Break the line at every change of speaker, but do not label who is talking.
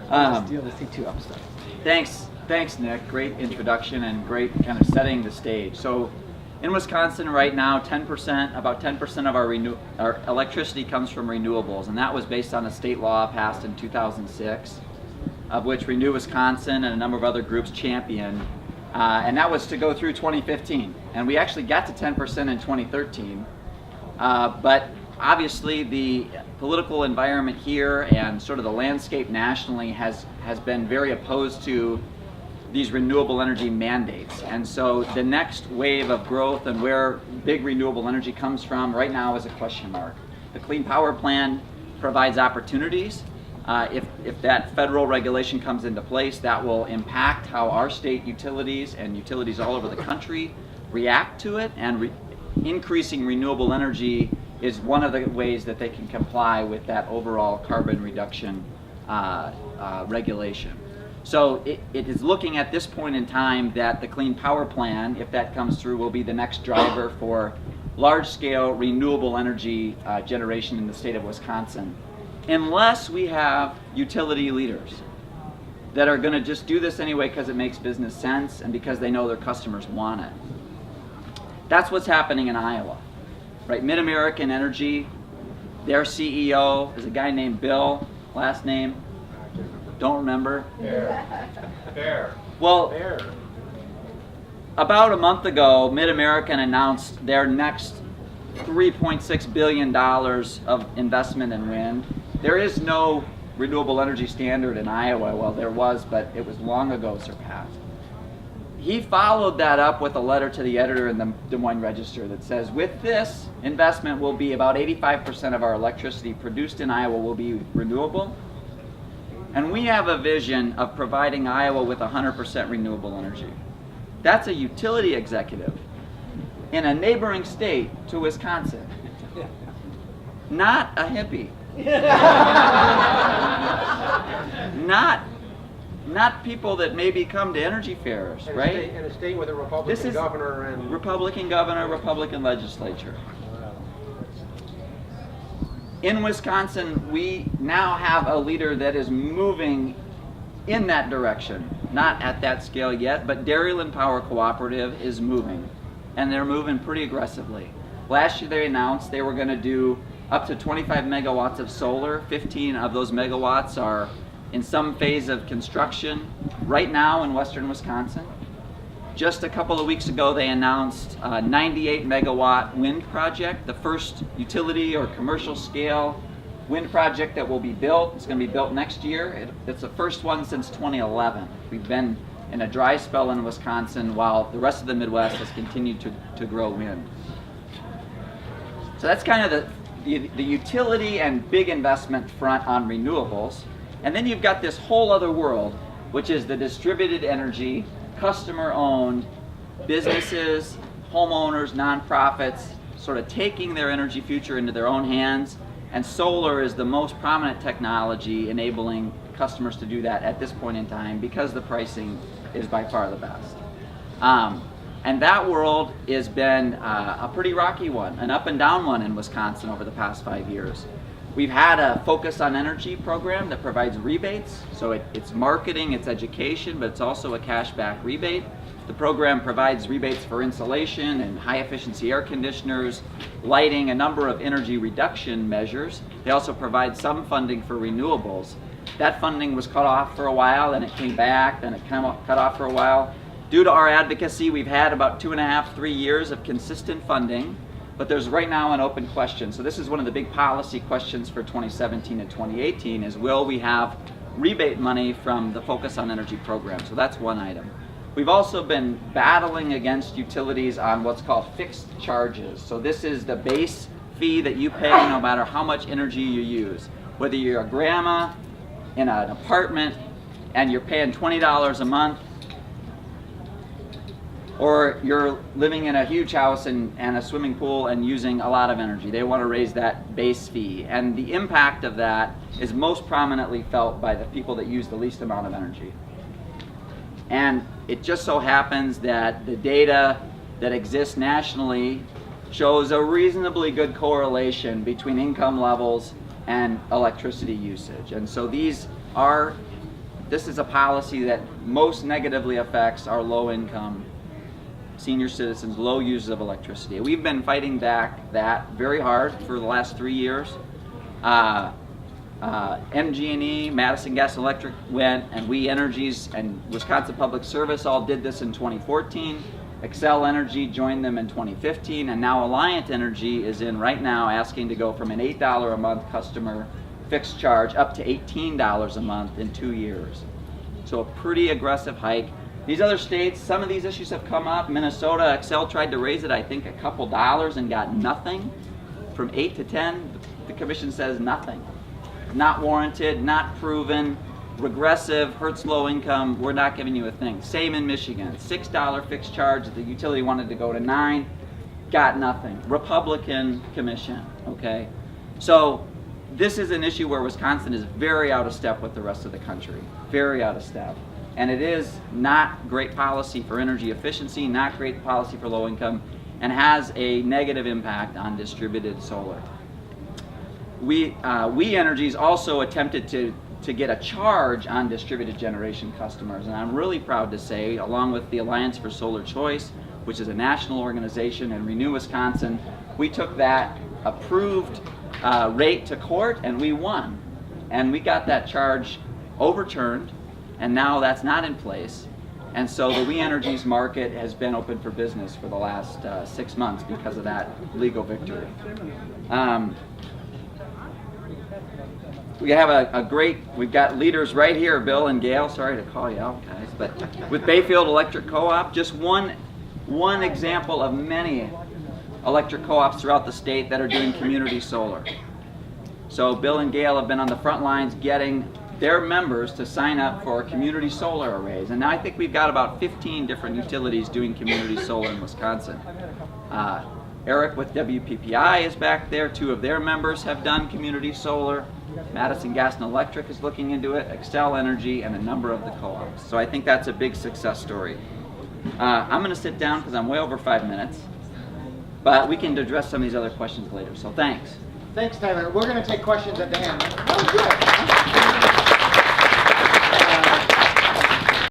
Steal the C2 up stuff.
Thanks, Nick. Great introduction and great kind of setting the stage. So, in Wisconsin right now, about 10% of our electricity comes from renewables, and that was based on a state law passed in 2006, of which Renew Wisconsin and a number of other groups championed, and that was to go through 2015. And we actually got to 10% in 2013, but obviously the political environment here and sort of the landscape nationally has been very opposed to these renewable energy mandates. And so the next wave of growth and where big renewable energy comes from right now is a question mark. The Clean Power Plan provides opportunities. If that federal regulation comes into place, that will impact how our state utilities and utilities all over the country react to it, and increasing renewable energy is one of the ways that they can comply with that overall carbon reduction regulation. So it is looking at this point in time that the Clean Power Plan, if that comes through, will be the next driver for large-scale renewable energy generation in the state of Wisconsin, unless we have utility leaders that are going to just do this anyway because it makes business sense and because they know their customers want it. That's what's happening in Iowa, right? Mid-American Energy, their CEO is a guy named Bill, last name, don't remember.
Fair.
Well,
Fair.
About a month ago, Mid-American announced their next $3.6 billion of investment in wind. There is no renewable energy standard in Iowa. Well, there was, but it was long ago surpassed. He followed that up with a letter to the editor in the Des Moines Register that says, with this investment will be about 85% of our electricity produced in Iowa will be renewable. And we have a vision of providing Iowa with 100% renewable energy. That's a utility executive in a neighboring state to Wisconsin. Not a hippie. Not people that maybe come to energy fairs, right?
In a state with a Republican governor and...
Republican governor, Republican legislature. In Wisconsin, we now have a leader that is moving in that direction. Not at that scale yet, but Dairyland Power Cooperative is moving, and they're moving pretty aggressively. Last year they announced they were going to do up to 25 megawatts of solar. 15 of those megawatts are in some phase of construction right now in western Wisconsin. Just a couple of weeks ago they announced a 98 megawatt wind project, the first utility or commercial scale wind project that will be built. It's going to be built next year. It's the first one since 2011. We've been in a dry spell in Wisconsin while the rest of the Midwest has continued to grow wind. So that's kind of the utility and big investment front on renewables. And then you've got this whole other world, which is the distributed energy, customer-owned businesses, homeowners, nonprofits, sort of taking their energy future into their own hands. And solar is the most prominent technology enabling customers to do that at this point in time because the pricing is by far the best. And that world has been a pretty rocky one, an up and down one in Wisconsin over the past 5 years. We've had a Focus on Energy program that provides rebates, so it's marketing, it's education, but it's also a cashback rebate. The program provides rebates for insulation and high efficiency air conditioners, lighting, a number of energy reduction measures. They also provide some funding for renewables. That funding was cut off for a while, then it came back, then it cut off for a while. Due to our advocacy, we've had about 2.5, 3 years of consistent funding, but there's right now an open question. So this is one of the big policy questions for 2017 and 2018 is, will we have rebate money from the Focus on Energy program? So that's one item. We've also been battling against utilities on what's called fixed charges. So this is the base fee that you pay no matter how much energy you use. Whether you're a grandma in an apartment and you're paying $20 a month, or you're living in a huge house and a swimming pool and using a lot of energy. They want to raise that base fee. And the impact of that is most prominently felt by the people that use the least amount of energy. And it just so happens that the data that exists nationally shows a reasonably good correlation between income levels and electricity usage. And so these are this is a policy that most negatively affects our low-income senior citizens, low users of electricity. We've been fighting back that very hard for the last 3 years. MG&E, Madison Gas and Electric went, and We Energies and Wisconsin Public Service all did this in 2014. Xcel Energy joined them in 2015, and now Alliant Energy is in right now asking to go from an $8 a month customer fixed charge up to $18 a month in 2 years. So a pretty aggressive hike. These other states, some of these issues have come up. Minnesota, Xcel tried to raise it, I think, a couple dollars and got nothing. From 8 to 10, the commission says nothing. Not warranted, not proven, regressive, hurts low income, we're not giving you a thing. Same in Michigan, $6 fixed charge, the utility wanted to go to 9, got nothing. Republican commission, okay? So this is an issue where Wisconsin is very out of step with the rest of the country, very out of step. And it is not great policy for energy efficiency, not great policy for low income, and has a negative impact on distributed solar. We Energies also attempted to get a charge on distributed generation customers, and I'm really proud to say, along with the Alliance for Solar Choice, which is a national organization, and Renew Wisconsin, we took that approved rate to court and we won. And we got that charge overturned, and now that's not in place. And so the We Energies market has been open for business for the last 6 months because of that legal victory. We have we've got leaders right here, Bill and Gail, sorry to call you out guys, but with Bayfield Electric Co-op, just one example of many electric co-ops throughout the state that are doing community solar. So Bill and Gail have been on the front lines getting their members to sign up for community solar arrays. And now I think we've got about 15 different utilities doing community solar in Wisconsin. Eric with WPPI is back there. 2 of their members have done community solar. Madison Gas and Electric is looking into it, Xcel Energy, and a number of the co-ops. So I think that's a big success story. I'm going to sit down because I'm way over 5 minutes. But we can address some of these other questions later. So thanks.
Thanks, Tyler. We're going to take questions at the end. Oh, good.